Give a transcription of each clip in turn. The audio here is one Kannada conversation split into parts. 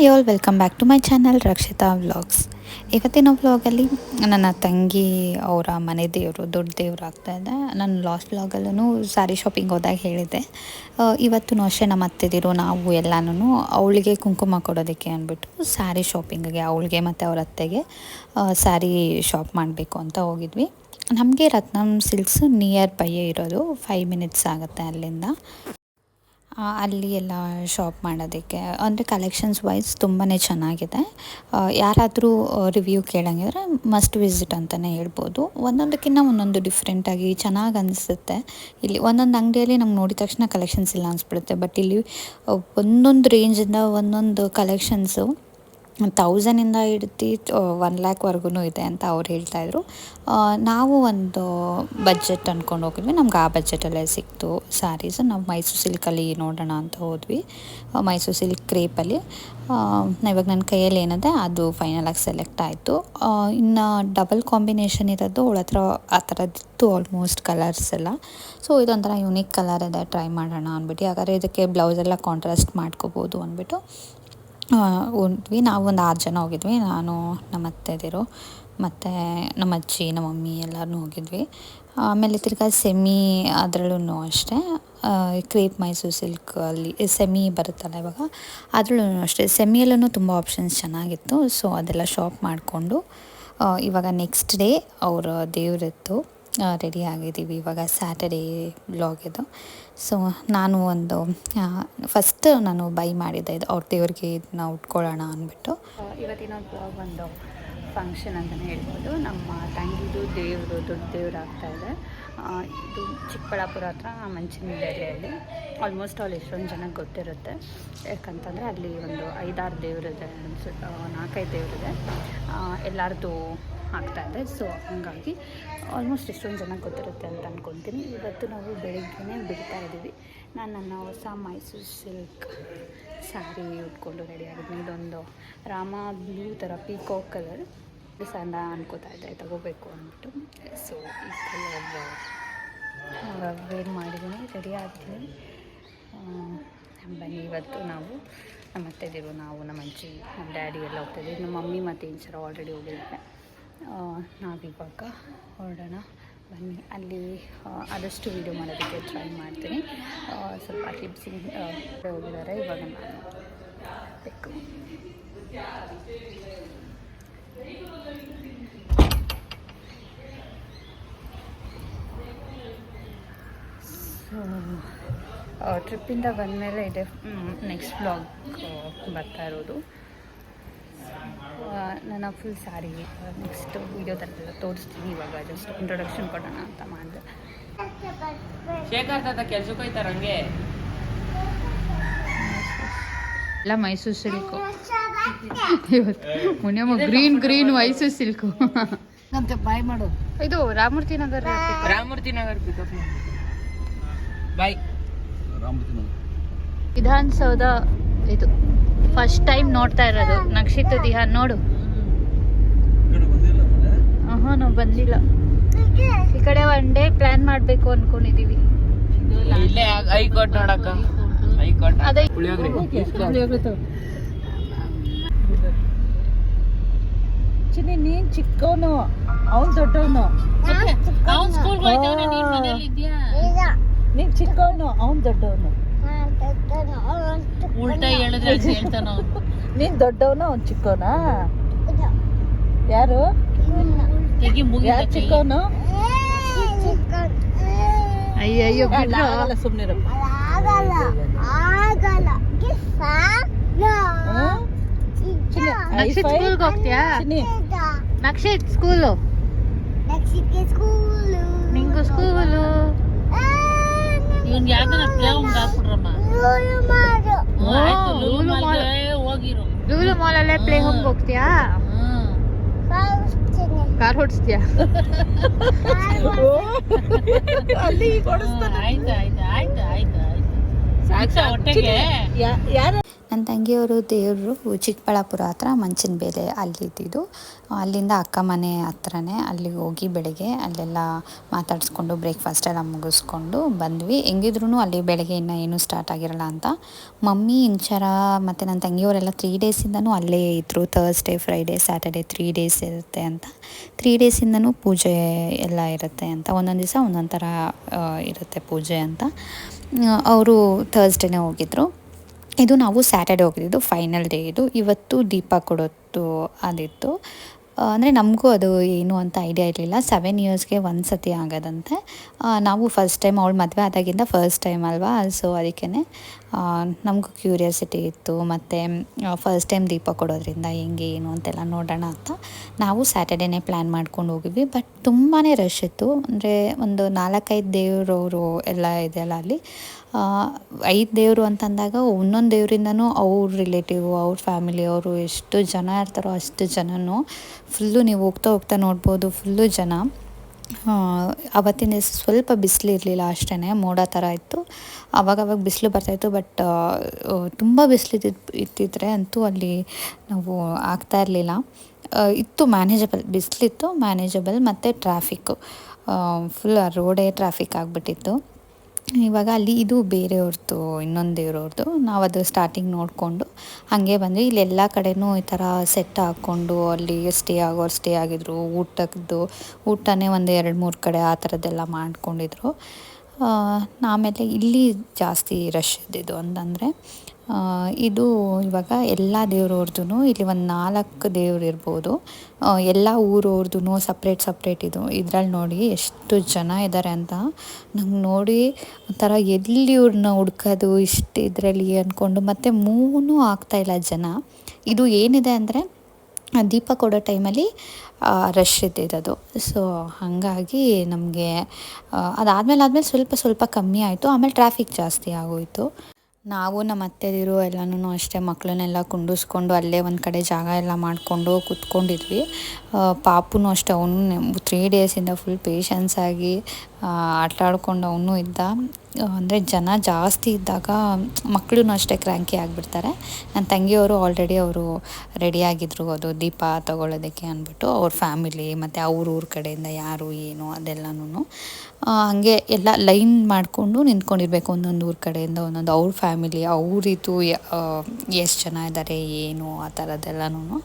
Hi all, welcome back to my channel Rakshita vlogs. ಇವತ್ತಿನ ವ್ಲಾಗಲ್ಲಿ ನನ್ನ ತಂಗಿ ಅವರ ಮನೆ ದೇವರು ದೊಡ್ಡ ದೇವರು ಆಗ್ತಾಯಿದೆ. ನಾನು ಲಾಸ್ಟ್ ವ್ಲಾಗಲ್ಲೂ ಸ್ಯಾರಿ ಶಾಪಿಂಗ್ ಹೋದಾಗ ಹೇಳಿದ್ದೆ. ಇವತ್ತು ಅಷ್ಟೇ ನಮ್ಮ ಅತ್ತೆದಿರು ನಾವು ಎಲ್ಲನೂ ಅವಳಿಗೆ ಕುಂಕುಮ ಕೊಡೋದಕ್ಕೆ ಅಂದ್ಬಿಟ್ಟು ಸ್ಯಾರಿ ಶಾಪಿಂಗಿಗೆ ಅವಳಿಗೆ ಮತ್ತು ಅವ್ರ ಅತ್ತೆಗೆ ಸ್ಯಾರಿ ಶಾಪ್ ಮಾಡಬೇಕು ಅಂತ ಹೋಗಿದ್ವಿ. ನಮಗೆ ರತ್ನಂ ಸಿಲ್ಕ್ಸ್ ನಿಯರ್ ಬೈಯೇ ಇರೋದು, 5 ಮಿನಿಟ್ಸ್ ಆಗುತ್ತೆ ಅಲ್ಲಿಂದ. ಅಲ್ಲಿ ಎಲ್ಲ ಶಾಪ್ ಮಾಡೋದಕ್ಕೆ ಅಂದರೆ ಕಲೆಕ್ಷನ್ಸ್ ವೈಸ್ ತುಂಬಾ ಚೆನ್ನಾಗಿದೆ. ಯಾರಾದರೂ ರಿವ್ಯೂ ಕೇಳೋಂಗಿದ್ರೆ ಮಸ್ಟ್ ವಿಸಿಟ್ ಅಂತಲೇ ಹೇಳ್ಬೋದು. ಒಂದೊಂದಕ್ಕಿಂತ ಒಂದೊಂದು ಡಿಫ್ರೆಂಟಾಗಿ ಚೆನ್ನಾಗಿ ಅನಿಸುತ್ತೆ. ಇಲ್ಲಿ ಒಂದೊಂದು ಅಂಗಡಿಯಲ್ಲಿ ನಮ್ಗೆ ನೋಡಿದ ತಕ್ಷಣ ಕಲೆಕ್ಷನ್ಸ್ ಇಲ್ಲ ಅನಿಸ್ಬಿಡುತ್ತೆ. ಬಟ್ ಇಲ್ಲಿ ಒಂದೊಂದು ರೇಂಜಿಂದ ಒಂದೊಂದು ಕಲೆಕ್ಷನ್ಸು 1000ಇಂದ ಹಿಡ್ದು 1 ಲ್ಯಾಕ್ವರೆಗೂ ಇದೆ ಅಂತ ಅವ್ರು ಹೇಳ್ತಾಯಿದ್ರು. ನಾವು ಒಂದು ಬಜೆಟ್ ಅಂದ್ಕೊಂಡು ಹೋಗಿದ್ವಿ. ನಮ್ಗೆ ಆ ಬಜೆಟಲ್ಲೇ ಸಿಕ್ತು ಸ್ಯಾರೀಸ್. ನಾವು ಮೈಸೂರು ಸಿಲ್ಕಲ್ಲಿ ನೋಡೋಣ ಅಂತ ಹೋದ್ವಿ. ಮೈಸೂರು ಸಿಲ್ಕ್ ಕ್ರೇಪಲ್ಲಿ ಇವಾಗ ನನ್ನ ಕೈಯಲ್ಲಿ ಏನಿದೆ ಅದು ಫೈನಲಾಗಿ ಸೆಲೆಕ್ಟ್ ಆಯಿತು. ಇನ್ನು ಡಬಲ್ ಕಾಂಬಿನೇಷನ್ ಇರೋದು ಅವಳ ಹತ್ರ ಆ ಥರದ್ದಿತ್ತು ಆಲ್ಮೋಸ್ಟ್ ಕಲರ್ಸ್ ಎಲ್ಲ. ಸೊ ಇದೊಂಥರ ಯುನೀಕ್ ಕಲರ್ ಇದೆ, ಟ್ರೈ ಮಾಡೋಣ ಅಂದ್ಬಿಟ್ಟು. ಹಾಗಾದರೆ ಇದಕ್ಕೆ ಬ್ಲೌಸೆಲ್ಲ ಕಾಂಟ್ರಾಸ್ಟ್ ಮಾಡ್ಕೋಬೋದು ಅಂದ್ಬಿಟ್ಟು ಹೋದ್ವಿ. ನಾವು ಒಂದು 6 ಜನ ಹೋಗಿದ್ವಿ. ನಾನು ನಮ್ಮ ಅತ್ತೆದಿರು ಮತ್ತು ನಮ್ಮ ಅಜ್ಜಿ, ನಮ್ಮ ಮಮ್ಮಿ ಎಲ್ಲರೂ ಹೋಗಿದ್ವಿ. ಆಮೇಲೆ ತಿರ್ಗಾ ಸೆಮಿ ಅದರಲ್ಲೂ ಅಷ್ಟೇ ಕ್ರೇಪ್ ಮೈಸೂರು ಸಿಲ್ಕ್ ಅಲ್ಲಿ ಸೆಮಿ ಬರುತ್ತಲ್ಲ ಇವಾಗ, ಅದರಲ್ಲೂ ಅಷ್ಟೇ ಸೆಮಿಯಲ್ಲೂ ತುಂಬ ಆಪ್ಷನ್ಸ್ ಚೆನ್ನಾಗಿತ್ತು. ಸೊ ಅದೆಲ್ಲ ಶಾಪ್ ಮಾಡಿಕೊಂಡು ಇವಾಗ ನೆಕ್ಸ್ಟ್ ಡೇ ಅವರ ದೇವರಿತ್ತು, ರೆಡಿ ಆಗಿದ್ದೀವಿ. ಇವಾಗ ಸ್ಯಾಟರ್ಡೇ ವ್ಲಾಗ್ ಇದು. ಸೊ ನಾನು ಒಂದು ಫಸ್ಟ್ ನಾನು ಬೈ ಮಾಡಿದ್ದೆ ಇದು ಅವ್ರ ದೇವ್ರಿಗೆ ಇದನ್ನ ಉಟ್ಕೊಳ್ಳೋಣ ಅಂದ್ಬಿಟ್ಟು. ಇವತ್ತಿನ ವ್ಲಾಗ್ ಒಂದು ಫಂಕ್ಷನ್ ಅಂತಲೇ ಹೇಳ್ಬೋದು. ನಮ್ಮ ತಂಗಿದು ದೇವರು ದೊಡ್ಡ ದೇವ್ರು ಆಗ್ತಾಯಿದೆ. ಇದು ಚಿಕ್ಕಬಳ್ಳಾಪುರ ಹತ್ರ ಮಂಚನಹಳ್ಳಿಯಲ್ಲಿ. ಆಲ್ಮೋಸ್ಟ್ ಅಲ್ಲಿ ಎಷ್ಟೊಂದು ಜನಕ್ಕೆ ಗೊತ್ತಿರುತ್ತೆ. ಯಾಕಂತಂದರೆ ಅಲ್ಲಿ ಒಂದು 5-6 ದೇವರಿದೆ ಅನ್ಸುತ್ತೆ, 4-5 ದೇವರಿದೆ. ಎಲ್ಲರದ್ದು ಆಗ್ತಾಯಿದೆ. ಸೊ ಹಾಗಾಗಿ ಆಲ್ಮೋಸ್ಟ್ ಎಷ್ಟೊಂದು ಜನಕ್ಕೆ ಗೊತ್ತಿರುತ್ತೆ ಅಂತ ಅಂದ್ಕೊತೀನಿ. ಇವತ್ತು ನಾವು ಬೆಳಗ್ಗೆನೇ ಬಿಡ್ತಾ ಇದ್ದೀವಿ. ನಾನು ನನ್ನ ಹೊಸ ಮೈಸೂರು ಸಿಲ್ಕ್ ಸ್ಯಾರಿ ಉಟ್ಕೊಂಡು ರೆಡಿ ಆಗಿದ್ದೀನಿ. ಇದೊಂದು ರಾಮ ಬ್ಲೂ ಥರ ಪೀಕಾಕ್ ಕಲರ್ ಸಣ್ಣ ಅನ್ಕೋತಾ ಇದ್ದೆ ತಗೋಬೇಕು ಅಂದ್ಬಿಟ್ಟು. ಸೊ ಈ ಕಲರ್ ವೇರ್ ಮಾಡಿದ್ದೀನಿ, ರೆಡಿ ಆಗ್ತೀನಿ. ಬನ್ನಿ, ಇವತ್ತು ನಾವು ನಮ್ಮ ಅತ್ತೆದಿರು, ನಾವು ನಮ್ಮ ಅಜ್ಜಿ, ನಮ್ಮ ಡ್ಯಾಡಿ ಎಲ್ಲ ಹೋಗ್ತಾಯಿದ್ದೀವಿ. ನಮ್ಮ ಮಮ್ಮಿ ಮತ್ತು ಇಂಚರ ಆಲ್ರೆಡಿ ಹೋಗಿದ್ದಾರೆ. ನಾವಿವಾಗ ಹೊರಡೋಣ ಬನ್ನಿ. ಅಲ್ಲಿ ಆದಷ್ಟು ವೀಡಿಯೋ ಮಾಡೋದಕ್ಕೆ ಟ್ರೈ ಮಾಡ್ತೀನಿ. ಸ್ವಲ್ಪ ಕ್ಲಿಪ್ಸಿಂಗ್ ಹೋಗಿದ್ದಾರೆ. ಇವಾಗ ನಾನು ಬೇಕು ಸೊ ಟ್ರಿಪ್ಪಿಂದ ಬಂದಮೇಲೆ ಇದೆ ನೆಕ್ಸ್ಟ್ ವ್ಲಾಗ್ ಬರ್ತಾ ಇರೋದು. ನನ್ನ ಫುಲ್ ಸ್ಯಾರಿ ನೆಕ್ಸ್ಟ್ ವೀಡಿಯೋದಲ್ಲೆಲ್ಲ ತೋರಿಸ್ತೀನಿ. ಇವಾಗ ಜಸ್ಟ್ ಇಂಟ್ರೊಡಕ್ಷನ್ ಕೊಡೋಣ ಅಂತ ಮಾಡಿದೆ. ಕೆಲ್ಸಕ್ಕೆ ಹೋಯ್ತಾರಂಗೆ ಎಲ್ಲ ಮೈಸೂರು ಸಿಲ್ಕು. ಇವತ್ತು ಗ್ರೀನ್ ಮೈಸೂರು ಸಿಲ್ಕು ಅಂತ ಬಾಯ್ ಮಾಡು. ಇದು ರಾಮಮೂರ್ತಿ ನಗರ್ ಪಿಕಪ್ ಬಾಯ್. ವಿಧಾನಸೌಧ ಇದು ಫಸ್ಟ್ ಟೈಮ್ ನೋಡ್ತಾ ಇರೋದು. ನಕ್ಷಿತ ದಿಹಾ ನೋಡು. ನಾವು ಬಂದಿಲ್ಲ. ಈ ಕಡೆ ಒನ್ ಡೇ ಪ್ಲಾನ್ ಮಾಡಬೇಕು ಅನ್ಕೊಂಡಿದೀವಿ. ಇಲ್ಲೇ ಹೈಕೋರ್ಟ್ ನೋಡಕ್ಕ. ಹೈಕೋರ್ಟ್ ಅದೇ ಚಿನ್ನಿ, ನೀನ್ ಚಿಕ್ಕವನು, ಅವನ್ ದೊಡ್ಡವನು. ನೀನ್ ಚಿಕ್ಕವನು, ಅವನ್ ದೊಡ್ಡವನು. ಉಲ್ಟಾ ಹೇಳಿದ್ರೆ ಹೇಳ್ತಾನ. ನೀನ್ ದೊಡ್ಡವನು, ಅವನ್ ಚಿಕ್ಕವನಾ? ಯಾರು ಯಾರು ಚಿಕ್ಕವನು? ಅಯ್ಯಯ್ಯೋ ಸುಮ್ನಿರು. ನಕ್ಷಿತ್ ಸ್ಕೂಲ್ಗೆ ಹೋಗ್ತೀಯಾ? ನಕ್ಷಿತ್ ಸ್ಕೂಲು, ನಿಂಗೂ ಸ್ಕೂಲು. ಇವ್ನ್ ಯಾವ್ದಾರ ಪ್ಲೇ ಹೋಮ್ಗೆ ಹಾಕ್ಬಿಡ್ರಮ್ಮ. ಲೂಲು ಮಾಲಲ್ಲೇ ಪ್ಲೇ ಹೋಮ್ಗೆ ಹೋಗ್ತೀಯಾ? ಕಾರ್ ಹೊಡಿಸ್ತೀಯಾ? ನನ್ನ ತಂಗಿಯವರು ದೇವರು ಚಿಕ್ಕಬಳ್ಳಾಪುರ ಹತ್ರ ಮಂಚಿನ ಬೇಲೆ ಅಲ್ಲಿದ್ದಿದ್ದು. ಅಲ್ಲಿಂದ ಅಕ್ಕ ಮನೆ ಹತ್ರನೇ ಅಲ್ಲಿಗೆ ಹೋಗಿ ಬೆಳಗ್ಗೆ ಅಲ್ಲೆಲ್ಲ ಮಾತಾಡಿಸ್ಕೊಂಡು ಬ್ರೇಕ್ಫಾಸ್ಟ್ ಎಲ್ಲ ಮುಗಿಸ್ಕೊಂಡು ಬಂದ್ವಿ. ಹೆಂಗಿದ್ರು ಅಲ್ಲಿ ಬೆಳಗ್ಗೆ ಇನ್ನೂ ಏನೂ ಸ್ಟಾರ್ಟ್ ಆಗಿರಲ್ಲ ಅಂತ ಮಮ್ಮಿ ಇಂಚರ ಮತ್ತು ನನ್ನ ತಂಗಿಯವರೆಲ್ಲ 3 ಡೇಸಿಂದನೂ ಅಲ್ಲೇ ಇದ್ದರು. ಥರ್ಸ್ಡೇ ಫ್ರೈಡೇ ಸ್ಯಾಟರ್ಡೇ 3 ಡೇಸ್ ಇರುತ್ತೆ ಅಂತ. 3 ಡೇಸಿಂದನೂ ಪೂಜೆ ಎಲ್ಲ ಇರುತ್ತೆ ಅಂತ, ಒಂದೊಂದು ದಿವಸ ಒಂದೊಂದು ಥರ ಇರುತ್ತೆ ಪೂಜೆ ಅಂತ. ಅವರು ಥರ್ಸ್ಡೇನೇ ಹೋಗಿದ್ರು. ಇದು ನಾವು ಸ್ಯಾಟರ್ಡೇ ಹೋಗಿದ್ದು, ಫೈನಲ್ ಡೇ ಇದು. ಇವತ್ತು ದೀಪ ಕೊಡೋದು ಅದಿತ್ತು. ಅಂದರೆ ನಮಗೂ ಅದು ಏನು ಅಂತ ಐಡಿಯಾ ಇರಲಿಲ್ಲ. 7 ಇಯರ್ಸ್ಗೆ ಒಂದು ಸತಿ ಆಗೋದಂತೆ. ನಾವು ಫಸ್ಟ್ ಟೈಮ್ ಅವಳು ಮದುವೆ ಆದಾಗಿಂದ ಫಸ್ಟ್ ಟೈಮ್ ಅಲ್ವಾ, ಸೊ ಅದಕ್ಕೇ ನಮಗೂ ಕ್ಯೂರಿಯಾಸಿಟಿ ಇತ್ತು. ಮತ್ತು ಫಸ್ಟ್ ಟೈಮ್ ದೀಪ ಕೊಡೋದ್ರಿಂದ ಹೆಂಗೆ ಏನು ಅಂತೆಲ್ಲ ನೋಡೋಣ ಅಂತ ನಾವು ಸ್ಯಾಟರ್ಡೇನೇ ಪ್ಲ್ಯಾನ್ ಮಾಡ್ಕೊಂಡು ಹೋಗಿದ್ವಿ. ಬಟ್ ತುಂಬಾ ರಶ್ ಇತ್ತು. ಅಂದರೆ ಒಂದು 4-5 ದೇವರವರು ಎಲ್ಲ ಇದೆಯಲ್ಲ ಅಲ್ಲಿ. 5 ದೇವರು ಅಂತಂದಾಗ ಒಂದೊಂದು ದೇವರಿಂದನೂ ಅವ್ರ ರಿಲೇಟಿವ್, ಅವ್ರ ಫ್ಯಾಮಿಲಿ ಅವರು ಎಷ್ಟು ಜನ ಇರ್ತಾರೋ ಅಷ್ಟು ಜನನೂ ಫುಲ್ಲು ನೀವು ಹೋಗ್ತಾ ನೋಡ್ಬೋದು, ಫುಲ್ಲು ಜನ. ಆವತ್ತಿನ ದಿವಸ ಸ್ವಲ್ಪ ಬಿಸಿಲು ಇರಲಿಲ್ಲ ಅಷ್ಟೇ, ಮೋಡ ಥರ ಇತ್ತು. ಆವಾಗವಾಗ ಬಿಸಿಲು ಬರ್ತಾಯಿತ್ತು. ಬಟ್ ತುಂಬ ಬಿಸಿಲು ಇತ್ತಿದ್ರೆ ಅಂತೂ ಅಲ್ಲಿ ನಾವು ಆಗ್ತಾ ಇರಲಿಲ್ಲ. ಇತ್ತು ಮ್ಯಾನೇಜಬಲ್, ಬಿಸಿಲಿತ್ತು ಮ್ಯಾನೇಜಬಲ್. ಮತ್ತು ಟ್ರಾಫಿಕ್ಕು ಫುಲ್ ರೋಡೇ ಟ್ರಾಫಿಕ್ ಆಗಿಬಿಟ್ಟಿತ್ತು. ಇವಾಗ ಅಲ್ಲಿ ಇದು ಬೇರೆಯವ್ರದ್ದು, ಇನ್ನೊಂದು ದೇವ್ರವ್ರದ್ದು. ನಾವು ಅದು ಸ್ಟಾರ್ಟಿಂಗ್ ನೋಡಿಕೊಂಡು ಹಾಗೆ ಬಂದ್ವಿ. ಇಲ್ಲಿ ಎಲ್ಲ ಕಡೆಯೂ ಈ ಥರ ಸೆಟ್ ಹಾಕ್ಕೊಂಡು ಅಲ್ಲಿ ಸ್ಟೇ ಆಗೋರು ಸ್ಟೇ ಆಗಿದ್ರು. ಊಟನೇ ಒಂದು 2-3 ಕಡೆ ಆ ಥರದ್ದೆಲ್ಲ ಮಾಡ್ಕೊಂಡಿದ್ರು. ಆಮೇಲೆ ಇಲ್ಲಿ ಜಾಸ್ತಿ ರಶ್ ಇದ್ದಿದ್ದು ಅಂತಂದರೆ ಇದು ಇವಾಗ ಎಲ್ಲ ದೇವ್ರವ್ರದ್ದು ಇಲ್ಲಿ ಒಂದು 4 ದೇವ್ರು ಇರ್ಬೋದು. ಎಲ್ಲ ಊರವ್ರದ್ದು ಸಪ್ರೇಟ್ ಇದು. ಇದ್ರಲ್ಲಿ ನೋಡಿ ಎಷ್ಟು ಜನ ಇದ್ದಾರೆ ಅಂತ ನಂಗೆ ನೋಡಿ ಒಂಥರ ಎಲ್ಲಿ ಇವ್ರನ್ನ ಹುಡ್ಕೋದು ಇಷ್ಟು ಇದರಲ್ಲಿ ಅಂದ್ಕೊಂಡು. ಮತ್ತು ಮೂವೂ ಆಗ್ತಾಯಿಲ್ಲ ಜನ. ಇದು ಏನಿದೆ ಅಂದರೆ ದೀಪ ಕೊಡೋ ಟೈಮಲ್ಲಿ ರಶ್ ಇದ್ದಿದ್ದು. ಸೊ ಹಾಗಾಗಿ ನಮಗೆ ಅದಾದಮೇಲೆ ಸ್ವಲ್ಪ ಕಮ್ಮಿ ಆಯಿತು. ಆಮೇಲೆ ಟ್ರಾಫಿಕ್ ಜಾಸ್ತಿ ಆಗೋಯಿತು. ನಾವು ನಮ್ಮ ಅತ್ತೆದಿರು ಎಲ್ಲನೂ ಅಷ್ಟೇ ಮಕ್ಕಳನ್ನೆಲ್ಲ ಕುಂಡಿಸ್ಕೊಂಡು ಅಲ್ಲೇ ಒಂದು ಕಡೆ ಜಾಗ ಎಲ್ಲ ಮಾಡಿಕೊಂಡು ಕೂತ್ಕೊಂಡಿದ್ವಿ. ಪಾಪುನೂ ಅಷ್ಟೇ, ಅವನು 3 ಡೇಸಿಂದ ಫುಲ್ ಪೇಷನ್ಸ್ ಆಗಿ ಆಟ ಆಡ್ಕೊಂಡು ಅವನು ಇದ್ದ. ಅಂದರೆ ಜನ ಜಾಸ್ತಿ ಇದ್ದಾಗ ಮಕ್ಕಳು ಅಷ್ಟೇ ಕ್ರ್ಯಾಂಕಿ ಆಗಿಬಿಡ್ತಾರೆ. ನನ್ನ ತಂಗಿಯವರು ಆಲ್ರೆಡಿ ಅವರು ರೆಡಿಯಾಗಿದ್ದರು ಅದು ದೀಪ ತಗೊಳ್ಳೋದಕ್ಕೆ ಅಂದ್ಬಿಟ್ಟು. ಅವ್ರ ಫ್ಯಾಮಿಲಿ ಮತ್ತು ಊರ ಕಡೆಯಿಂದ ಯಾರು ಏನು ಅದೆಲ್ಲನೂ ಹಾಗೆ ಎಲ್ಲ ಲೈನ್ ಮಾಡಿಕೊಂಡು ನಿಂತ್ಕೊಂಡಿರ್ಬೇಕು. ಒಂದೊಂದು ಊರ ಕಡೆಯಿಂದ ಒಂದೊಂದು ಅವ್ರ ಫ್ಯಾಮಿಲಿ, ಅವ್ರಿದು ಎಷ್ಟು ಜನ ಇದ್ದಾರೆ ಏನು ಆ ಥರದ್ದೆಲ್ಲನೂ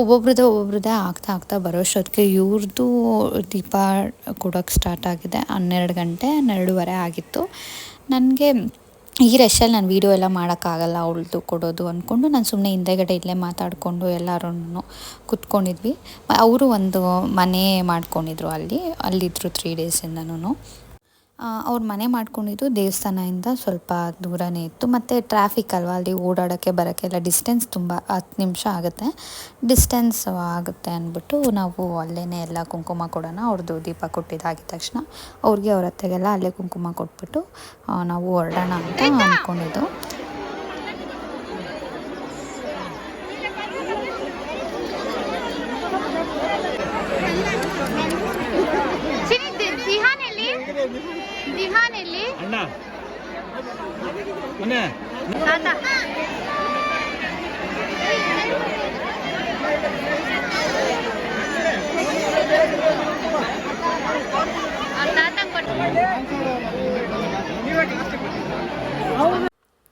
ಒಬ್ಬೊಬ್ರದ್ದೇ ಆಗ್ತಾ ಬರೋಷ್ಟೊತ್ತಿಗೆ ಇವ್ರದ್ದು ದೀಪ ಕೊಡೋಕ್ಕೆ ಸ್ಟಾರ್ಟ್ ಆಗಿದೆ. 12 ಗಂಟೆ 12:15 ಆಗಿತ್ತು. ನನಗೆ ಈ ರಶಲ್ಲಿ ನಾನು ವೀಡಿಯೋ ಎಲ್ಲ ಮಾಡೋಕ್ಕಾಗಲ್ಲ ಅವಳದು ಕೊಡೋದು ಅಂದ್ಕೊಂಡು ನಾನು ಸುಮ್ಮನೆ ಹಿಂದೆಗಡೆ ಇಲ್ಲೇ ಮಾತಾಡಿಕೊಂಡು ಎಲ್ಲರೂ ಕೂತ್ಕೊಂಡಿದ್ವಿ. ಅವರು ಒಂದು ಮನೆ ಮಾಡ್ಕೊಂಡಿದ್ರು ಅಲ್ಲಿದ್ದರು 3 ಡೇಸಿಂದನೂ. ಅವ್ರ ಮನೆ ಮಾಡ್ಕೊಂಡಿದ್ದು ದೇವಸ್ಥಾನದಿಂದ ಸ್ವಲ್ಪ ದೂರನೇ ಇತ್ತು. ಮತ್ತು ಟ್ರಾಫಿಕ್ ಅಲ್ವಾ, ಅಲ್ಲಿ ಓಡಾಡೋಕ್ಕೆ ಬರೋಕ್ಕೆಲ್ಲ ಡಿಸ್ಟೆನ್ಸ್ ತುಂಬ 10 ನಿಮಿಷ ಆಗುತ್ತೆ. ಡಿಸ್ಟೆನ್ಸ್ ಆಗುತ್ತೆ ಅಂದ್ಬಿಟ್ಟು ನಾವು ಅಲ್ಲೇ ಎಲ್ಲ ಕುಂಕುಮ ಕೊಡೋಣ. ಅವ್ರದ್ದು ದೀಪ ಕೊಟ್ಟಿದ್ದಾಗಿದ ತಕ್ಷಣ ಅವ್ರಿಗೆ ಅವ್ರ ಅತ್ತೆಗೆಲ್ಲ ಅಲ್ಲೇ ಕುಂಕುಮ ಕೊಟ್ಬಿಟ್ಟು ನಾವು ಹೊರಡೋಣ ಅಂತ ಅಂದ್ಕೊಂಡಿದ್ದು.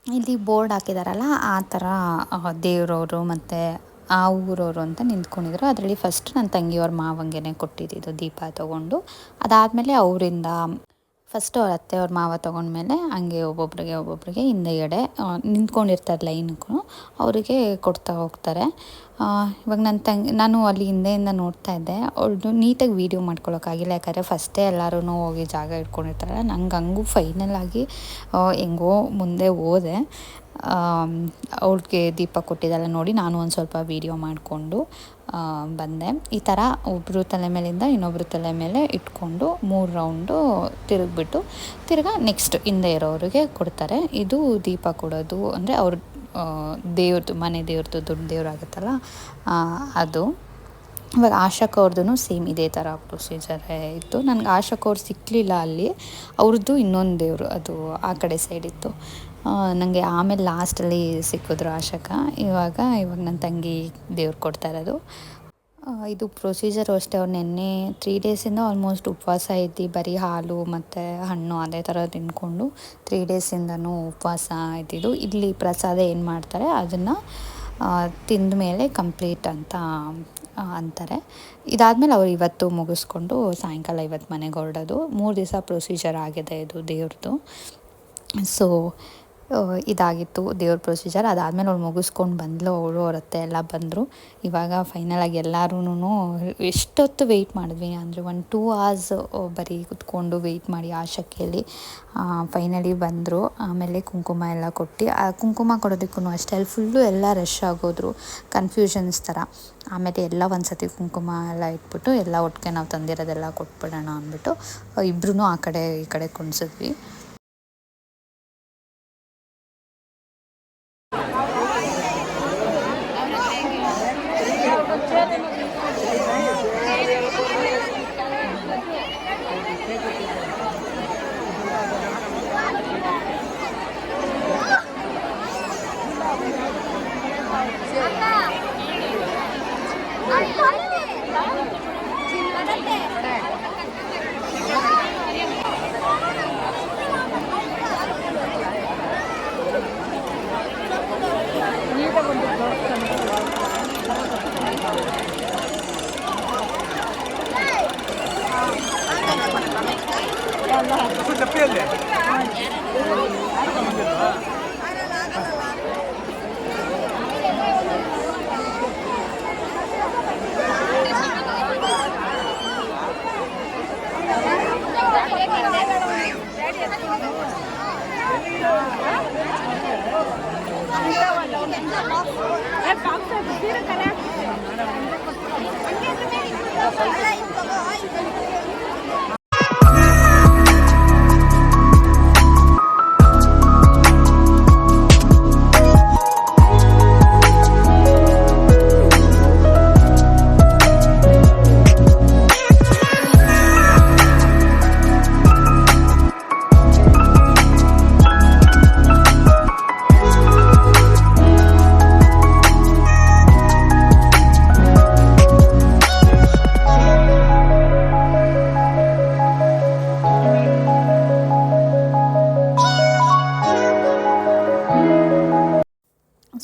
ಇಲ್ಲಿ ಬೋರ್ಡ್ ಹಾಕಿದಾರಲ್ಲ ಆ ಥರ ದೇವ್ರವರು ಮತ್ತು ಆ ಊರವರು ಅಂತ ನಿಂತ್ಕೊಂಡಿದ್ರು. ಅದರಲ್ಲಿ ಫಸ್ಟ್ ನನ್ನ ತಂಗಿಯವ್ರ ಮಾವಂಗೆನೇ ಕೊಟ್ಟಿದ್ದು ದೀಪ ತೊಗೊಂಡು. ಅದಾದಮೇಲೆ ಅವರಿಂದ ಫಸ್ಟು ಅವ್ರ ಅತ್ತೆ ಅವ್ರ ಮಾವ ತೊಗೊಂಡ್ಮೇಲೆ ಹಂಗೆ ಒಬ್ಬೊಬ್ರಿಗೆ ಹಿಂದೆಗಡೆ ನಿಂತ್ಕೊಂಡಿರ್ತಾರೆ ಲೈನ್ಗೂ, ಅವರಿಗೆ ಕೊಡ್ತಾ ಹೋಗ್ತಾರೆ. ಇವಾಗ ನಾನು ಅಲ್ಲಿ ಹಿಂದೆಯಿಂದ ನೋಡ್ತಾ ಇದ್ದೆ. ಅವಳದು ನೀಟಾಗಿ ವೀಡಿಯೋ ಮಾಡ್ಕೊಳಕ್ಕಾಗಿಲ್ಲ, ಯಾಕಂದರೆ ಫಸ್ಟೇ ಎಲ್ಲರೂ ಹೋಗಿ ಜಾಗ ಇಟ್ಕೊಂಡಿರ್ತಾರಲ್ಲ. ನಂಗೆ ಹಂಗೂ ಫೈನಲಾಗಿ ಹೆಂಗೋ ಮುಂದೆ ಹೋದೆ. ಅವ್ಳಿಗೆ ದೀಪ ಕೊಟ್ಟಿದ್ದೆಲ್ಲ ನೋಡಿ ನಾನು ಒಂದು ಸ್ವಲ್ಪ ವೀಡಿಯೋ ಮಾಡಿಕೊಂಡು ಬಂದೆ. ಈ ಥರ ಒಬ್ಬರು ತಲೆ ಮೇಲಿಂದ ಇನ್ನೊಬ್ಬರು ತಲೆ ಮೇಲೆ ಇಟ್ಕೊಂಡು 3 ರೌಂಡು ತಿರುಗಿಬಿಟ್ಟು ತಿರ್ಗಾ ನೆಕ್ಸ್ಟ್ ಹಿಂದೆ ಇರೋರಿಗೆ ಕೊಡ್ತಾರೆ. ಇದು ದೀಪ ಕೊಡೋದು ಅಂದರೆ ಅವ್ರ ದೇವ್ರದ್ದು, ಮನೆ ದೇವ್ರದ್ದು, ದೊಡ್ಡ ದೇವ್ರಾಗುತ್ತಲ್ಲ ಅದು. ಇವಾಗ ಆಶಾಕ್ ಅವ್ರದ್ದು ಸೇಮ್ ಇದೇ ಥರ ಪ್ರೊಸೀಜರೇ ಇತ್ತು. ನನಗೆ ಆಶಾಕ್ ಅವ್ರು ಸಿಕ್ಕಲಿಲ್ಲ ಅಲ್ಲಿ, ಅವ್ರದ್ದು ಇನ್ನೊಂದು ದೇವರು ಅದು ಆ ಕಡೆ ಸೈಡ್ ಇತ್ತು. ನನಗೆ ಆಮೇಲೆ ಲಾಸ್ಟಲ್ಲಿ ಸಿಕ್ಕಿದ್ರು ಆಶಾಕ. ಇವಾಗ ನನ್ನ ತಂಗಿ ದೇವ್ರು ಕೊಡ್ತಾ ಇರೋದು. ಇದು ಪ್ರೊಸೀಜರು ಅಷ್ಟೇ. ಅವ್ರು ನೆನ್ನೆ 3 ಡೇಸಿಂದ ಆಲ್ಮೋಸ್ಟ್ ಉಪವಾಸ ಇದ್ದು ಬರೀ ಹಾಲು ಮತ್ತು ಹಣ್ಣು ಅದೇ ಥರ ತಿಂದ್ಕೊಂಡು 3 ಡೇಸಿಂದನೂ ಉಪವಾಸ ಇದ್ದಿದ್ದು. ಇಲ್ಲಿ ಪ್ರಸಾದ ಏನು ಮಾಡ್ತಾರೆ ಅದನ್ನು ತಿಂದ ಮೇಲೆ ಕಂಪ್ಲೀಟ್ ಅಂತ ಅಂತಾರೆ. ಇದಾದಮೇಲೆ ಅವ್ರು ಇವತ್ತು ಮುಗಿಸ್ಕೊಂಡು ಸಾಯಂಕಾಲ ಇವತ್ತು ಮನೆಗೆ ಹೊರಡೋದು. 3 ದಿವಸ ಪ್ರೊಸೀಜರ್ ಆಗಿದೆ ಇದು ದೇವ್ರದ್ದು. ಸೊ ಇದಾಗಿತ್ತು ದೇವ್ರ ಪ್ರೊಸೀಜರ್. ಅದಾದಮೇಲೆ ಅವ್ಳು ಮುಗಿಸ್ಕೊಂಡು ಬಂದಳು. ಅವ್ರ ಅತ್ತೆ ಎಲ್ಲ ಬಂದರು. ಇವಾಗ ಫೈನಲಾಗಿ ಎಲ್ಲರೂ ಎಷ್ಟೊತ್ತು ವೆಯ್ಟ್ ಮಾಡಿದ್ವಿ ಅಂದರೆ 1-2 hours ಬರೀ ಕುತ್ಕೊಂಡು ವೆಯ್ಟ್ ಮಾಡಿ ಆಶಕ್ಕೆಯಲ್ಲಿ ಫೈನಲಿ ಬಂದರು. ಆಮೇಲೆ ಕುಂಕುಮ ಎಲ್ಲ ಕೊಟ್ಟು, ಆ ಕುಂಕುಮ ಕೊಡೋದಕ್ಕೂ ಅಷ್ಟೇ ಅಲ್ಲಿ ಫುಲ್ಲು ಎಲ್ಲ ರಶ್ ಆಗೋದ್ರು, ಕನ್ಫ್ಯೂಷನ್ಸ್ ಥರ. ಆಮೇಲೆ ಎಲ್ಲ ಒಂದು ಸತಿ ಕುಂಕುಮ ಎಲ್ಲ ಇಟ್ಬಿಟ್ಟು ಎಲ್ಲ ಒಟ್ಟಿಗೆ ನಾವು ತಂದಿರೋದೆಲ್ಲ ಕೊಟ್ಬಿಡೋಣ ಅಂದ್ಬಿಟ್ಟು ಇಬ್ಬರೂ ಆ ಕಡೆ ಈ ಕಡೆ ಕುಣಿಸಿದ್ವಿ.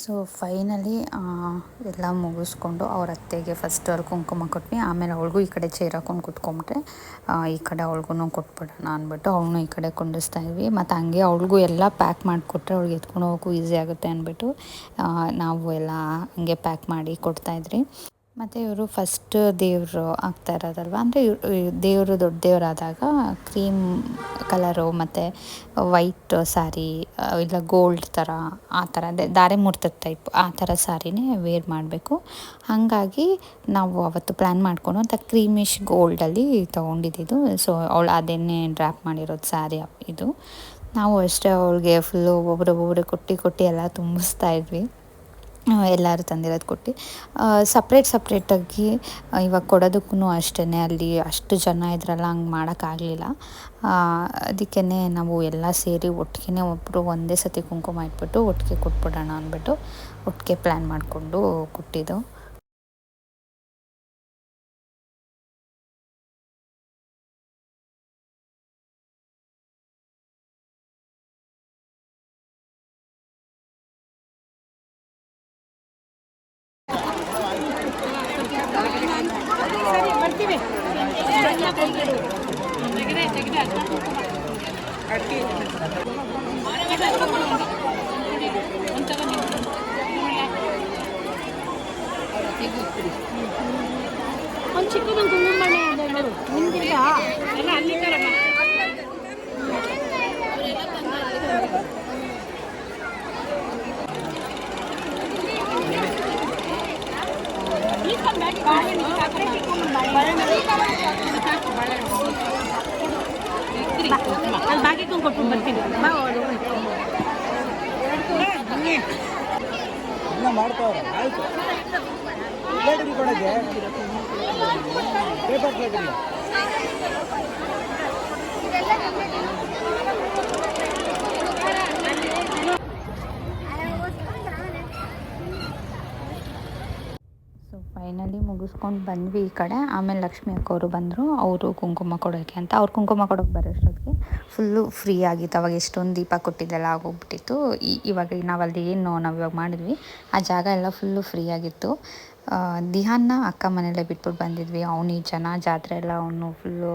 ಸೊ ಫೈನಲಿ ಎಲ್ಲ ಮುಗಿಸ್ಕೊಂಡು ಅವ್ರ ಅತ್ತೆಗೆ ಫಸ್ಟ್ ಅವ್ರು ಕುಂಕುಮ ಕೊಟ್ವಿ. ಆಮೇಲೆ ಅವಳಿಗೂ ಈ ಕಡೆ ಚೇರ್ ಹಾಕೊಂಡು ಕುತ್ಕೊಂಡ್ಬಿಟ್ರೆ ಈ ಕಡೆ ಅವ್ಳಿಗೂ ಕೊಟ್ಬಿಡೋಣ ಅಂದ್ಬಿಟ್ಟು ಅವಳನ್ನೂ ಈ ಕಡೆ ಕುಂಡಿಸ್ತಾ ಇದ್ವಿ. ಮತ್ತು ಹಂಗೆ ಅವಳಿಗೂ ಎಲ್ಲ ಪ್ಯಾಕ್ ಮಾಡಿಕೊಟ್ರೆ ಅವ್ಳಿಗೆ ಎತ್ಕೊಂಡು ಹೋಗೋಕ್ಕೂ ಈಸಿ ಆಗುತ್ತೆ ಅಂದ್ಬಿಟ್ಟು ನಾವು ಎಲ್ಲ ಹಂಗೆ ಪ್ಯಾಕ್ ಮಾಡಿ ಕೊಡ್ತಾಯಿದ್ರಿ. ಮತ್ತು ಇವರು ಫಸ್ಟ್ ದೇವರು ಆಗ್ತಾ ಇರೋದಲ್ವ, ಅಂದರೆ ದೇವರು ದೊಡ್ಡ ದೇವರಾದಾಗ ಕ್ರೀಮ್ ಕಲರು ಮತ್ತು ವೈಟ್ ಸ್ಯಾರಿ ಇಲ್ಲ ಗೋಲ್ಡ್ ಥರ ಆ ಥರ ಧಾರೆ ಮುಹೂರ್ತದ ಟೈಪ್ ಆ ಥರ ಸ್ಯಾರಿನೇ ವೇರ್ ಮಾಡಬೇಕು. ಹಾಗಾಗಿ ನಾವು ಅವತ್ತು ಪ್ಲ್ಯಾನ್ ಮಾಡಿಕೊಂಡು ಅಂತ ಕ್ರೀಮಿಶ್ ಗೋಲ್ಡಲ್ಲಿ ತೊಗೊಂಡಿದ್ದು. ಸೊ ಅವಳು ಅದನ್ನೇ ಡ್ರ್ಯಾಪ್ ಮಾಡಿರೋದು ಸ್ಯಾರಿ ಇದು. ನಾವು ಅಷ್ಟೇ ಅವಳಿಗೆ ಫುಲ್ಲು ಒಬ್ಬೊಬ್ಬರು ಕೊಟ್ಟು ಎಲ್ಲ ತುಂಬಿಸ್ತಾ ಇದ್ವಿ. ಎಲ್ಲರೂ ತಂದಿರೋದು ಕೊಟ್ಟು ಸಪ್ರೇಟಾಗಿ ಇವಾಗ ಕೊಡೋದಕ್ಕೂ ಅಷ್ಟೇ ಅಲ್ಲಿ ಅಷ್ಟು ಜನ ಇದ್ರಲ್ಲ, ಹಂಗೆ ಮಾಡೋಕ್ಕಾಗಲಿಲ್ಲ. ಅದಕ್ಕೇ ನಾವು ಎಲ್ಲ ಸೇರಿ ಒಟ್ಟಿಗೆ ಒಬ್ಬರು ಒಂದೇ ಸತಿ ಕುಂಕುಮ ಇಟ್ಬಿಟ್ಟು ಒಟ್ಟಿಗೆ ಕೊಟ್ಬಿಡೋಣ ಅಂದ್ಬಿಟ್ಟು ಒಟ್ಟಿಗೆ ಪ್ಲ್ಯಾನ್ ಮಾಡಿಕೊಂಡು ಕೊಟ್ಟಿದ್ದು. ಒಂದು ಚಿಕ್ಕದೊಂದು ಕುಂಕುಮಣೆ ಇದೆ ನೋಡು, ಮುಂದಿಲ್ಲ ಎಲ್ಲ ಅಲ್ಲಿ ಕರಮ್ಮ. ಅಲ್ಲಿ ಬಾಕಿ ಕೊಟ್ಬಿಟ್ಟು ಬರ್ತೀನಿ ಬಾ. ಮಾಡ್ತಾವ್ರೆ ಆಯ್ತು. ಸೊ ಫೈನಲಿ ಮುಗಿಸ್ಕೊಂಡು ಬಂದ್ವಿ ಈ ಕಡೆ. ಆಮೇಲೆ ಲಕ್ಷ್ಮಿ ಅಕ್ಕವರು ಬಂದರು, ಅವರು ಕುಂಕುಮ ಕೊಡೋಕ್ಕೆ ಅಂತ. ಅವ್ರು ಕುಂಕುಮ ಕೊಡೋಕ್ಕೆ ಬರೋಷ್ಟೊತ್ತಿಗೆ ಫುಲ್ಲು ಫ್ರೀ ಆಗಿತ್ತು. ಅವಾಗ ಎಷ್ಟೊಂದು ದೀಪ ಕೊಟ್ಟಿದ್ದೆಲ್ಲ ಆಗೋಗ್ಬಿಟ್ಟಿತ್ತು. ಇವಾಗ ನಾವಲ್ಲಿ ನಾವು ಇವಾಗ ಮಾಡಿದ್ವಿ ಆ ಜಾಗ ಎಲ್ಲ ಫುಲ್ಲು ಫ್ರೀ ಆಗಿತ್ತು. ದಿಹಾನ್ನ ಅಕ್ಕ ಮನೆಯಲ್ಲೇ ಬಿಟ್ಬಿಟ್ಟು ಬಂದಿದ್ವಿ. ಅವನು ಈ ಜನ ಜಾತ್ರೆ ಎಲ್ಲ ಅವನು ಫುಲ್ಲು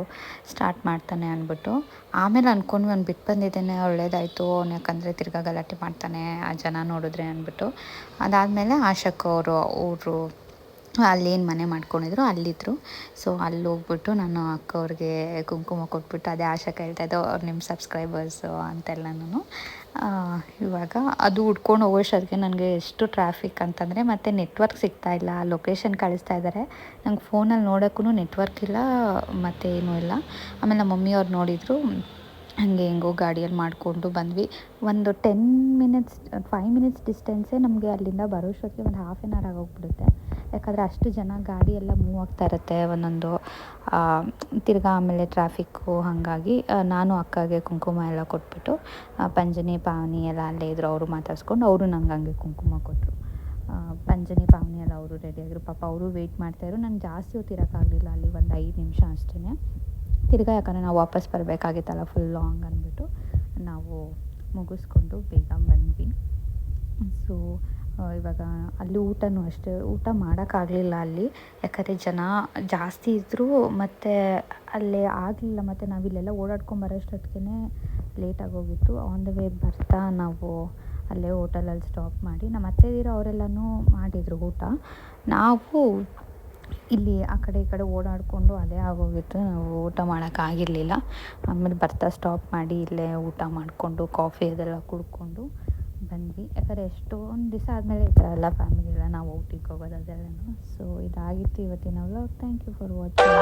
ಸ್ಟಾರ್ಟ್ ಮಾಡ್ತಾನೆ ಅಂದ್ಬಿಟ್ಟು. ಆಮೇಲೆ ಅಂದ್ಕೊಂಡ್ವಿ ಅವ್ನು ಬಿಟ್ಟು ಬಂದಿದ್ದೇನೆ ಒಳ್ಳೇದಾಯಿತು, ಅವ್ನು ಯಾಕಂದರೆ ತಿರ್ಗಾ ಗಲಾಟೆ ಮಾಡ್ತಾನೆ ಆ ಜನ ನೋಡಿದ್ರೆ ಅಂದ್ಬಿಟ್ಟು. ಅದಾದಮೇಲೆ ಆಶಕ್ ಅವರು ಅಲ್ಲೇನು ಮನೆ ಮಾಡ್ಕೊಂಡಿದ್ರು ಅಲ್ಲಿದ್ದರು. ಸೊ ಅಲ್ಲಿ ಹೋಗ್ಬಿಟ್ಟು ನಾನು ಅಕ್ಕವ್ರಿಗೆ ಕುಂಕುಮ ಕೊಟ್ಬಿಟ್ಟು, ಅದೇ ಆಶಕ್ಕೆ ಹೇಳ್ತಾಯಿದ್ದೆ ಅವ್ರು ನಿಮ್ಮ ಸಬ್ಸ್ಕ್ರೈಬರ್ಸು ಅಂತೆಲ್ಲನೂ. ಇವಾಗ ಅದು ಉಡ್ಕೊಂಡು ಹೋಗೋಷ್ಟೊತ್ತಿಗೆ ನನಗೆ ಎಷ್ಟು ಟ್ರಾಫಿಕ್ ಅಂತಂದರೆ, ಮತ್ತು ನೆಟ್ವರ್ಕ್ ಸಿಗ್ತಾಯಿಲ್ಲ. ಲೊಕೇಶನ್ ಕಳಿಸ್ತಾ ಇದ್ದಾರೆ, ನಂಗೆ ಫೋನಲ್ಲಿ ನೋಡೋಕ್ಕೂ ನೆಟ್ವರ್ಕ್ ಇಲ್ಲ, ಮತ್ತು ಏನೂ ಇಲ್ಲ. ಆಮೇಲೆ ನಮ್ಮ ಮಮ್ಮಿಯವ್ರು ನೋಡಿದರು, ಹಾಗೆ ಹೆಂಗೋ ಗಾಡಿಯಲ್ಲಿ ಮಾಡಿಕೊಂಡು ಬಂದ್ವಿ. ಒಂದು 5 ಮಿನಿಟ್ಸ್ ಡಿಸ್ಟೆನ್ಸೇ ನಮಗೆ ಅಲ್ಲಿಂದ ಬರೋಷ್ಟೊತ್ತಿಗೆ ಒಂದು ಹಾಫ್ ಆನ್ ಅವರ್ ಆಗೋಗ್ಬಿಡುತ್ತೆ. ಯಾಕಂದರೆ ಅಷ್ಟು ಜನ ಗಾಡಿ ಎಲ್ಲ ಮೂವ್ ಆಗ್ತಾ ಇರುತ್ತೆ ಒಂದೊಂದು, ತಿರ್ಗಾ ಆಮೇಲೆ ಟ್ರಾಫಿಕ್ಕು. ಹಾಗಾಗಿ ನಾನು ಅಕ್ಕಗೆ ಕುಂಕುಮ ಎಲ್ಲ ಕೊಟ್ಬಿಟ್ಟು, ಪಂಜನಿ ಪಾವನಿ ಎಲ್ಲ ಅಲ್ಲೇ ಇದ್ದರು, ಅವರು ಮಾತಾಡ್ಸ್ಕೊಂಡು ಅವರು ನಂಗೆ ಹಂಗೆ ಕುಂಕುಮ ಕೊಟ್ಟರು. ಪಂಜನಿ ಪಾವನಿ ಎಲ್ಲ ಅವರು ರೆಡಿಯಾಗಿದ್ರು. ಪಾಪ ಅವರು ವೆಯ್ಟ್ ಮಾಡ್ತಾಯಿದ್ರು. ನಂಗೆ ಜಾಸ್ತಿ ಹೊತ್ತಿರೋಕ್ಕಾಗಲಿಲ್ಲ ಅಲ್ಲಿ, ಒಂದು 5 ನಿಮಿಷ ಅಷ್ಟೇ. ತಿರ್ಗಾ ಯಾಕಂದರೆ ನಾವು ವಾಪಸ್ ಬರಬೇಕಾಗಿತ್ತಲ್ಲ ಫುಲ್ ಲಾಂಗ್ ಅಂದ್ಬಿಟ್ಟು ನಾವು ಮುಗಿಸ್ಕೊಂಡು ಬೇಗ ಬಂದ್ವಿ. ಸೊ ಇವಾಗ ಅಲ್ಲಿ ಊಟನೂ ಅಷ್ಟೇ, ಊಟ ಮಾಡೋಕ್ಕಾಗಲಿಲ್ಲ ಅಲ್ಲಿ, ಯಾಕಂದರೆ ಜನ ಜಾಸ್ತಿ ಇದ್ದರು. ಮತ್ತು ಅಲ್ಲೇ ಆಗಲಿಲ್ಲ. ಮತ್ತು ನಾವಿಲ್ಲೆಲ್ಲ ಓಡಾಡ್ಕೊಂಬರೋಷ್ಟೊತ್ತಿಗೆ ಲೇಟಾಗೋಗಿತ್ತು. ಆನ್ ದ ವೇ ಬರ್ತಾ ನಾವು ಅಲ್ಲೇ ಹೋಟೆಲಲ್ಲಿ ಸ್ಟಾಪ್ ಮಾಡಿ ನಮ್ಮ ಅತ್ತೆದಿರು ಅವರೆಲ್ಲನೂ ಮಾಡಿದರು ಊಟ. ನಾವು ಇಲ್ಲಿ ಆ ಕಡೆ ಈ ಕಡೆ ಓಡಾಡಿಕೊಂಡು ಅದೇ ಆಗೋಗಿತ್ತು, ನಾವು ಊಟ ಮಾಡೋಕ್ಕಾಗಿರಲಿಲ್ಲ. ಆಮೇಲೆ ಬರ್ತಾ ಸ್ಟಾಪ್ ಮಾಡಿ ಇಲ್ಲೇ ಊಟ ಮಾಡಿಕೊಂಡು ಕಾಫಿ ಅದೆಲ್ಲ ಕುಡ್ಕೊಂಡು ಬಂದ್ವಿ. ಯಾಕಂದರೆ ಎಷ್ಟೊಂದು ದಿವಸ ಆದಮೇಲೆ ಈ ಥರ ಎಲ್ಲ ಫ್ಯಾಮಿಲಿ ಎಲ್ಲ ನಾವು ಔಟಿಗೆ ಹೋಗೋದು ಅದೆಲ್ಲನೂ. ಸೊ ಇದಾಗಿತ್ತು ಇವತ್ತಿನ vlog. Thank you for watching.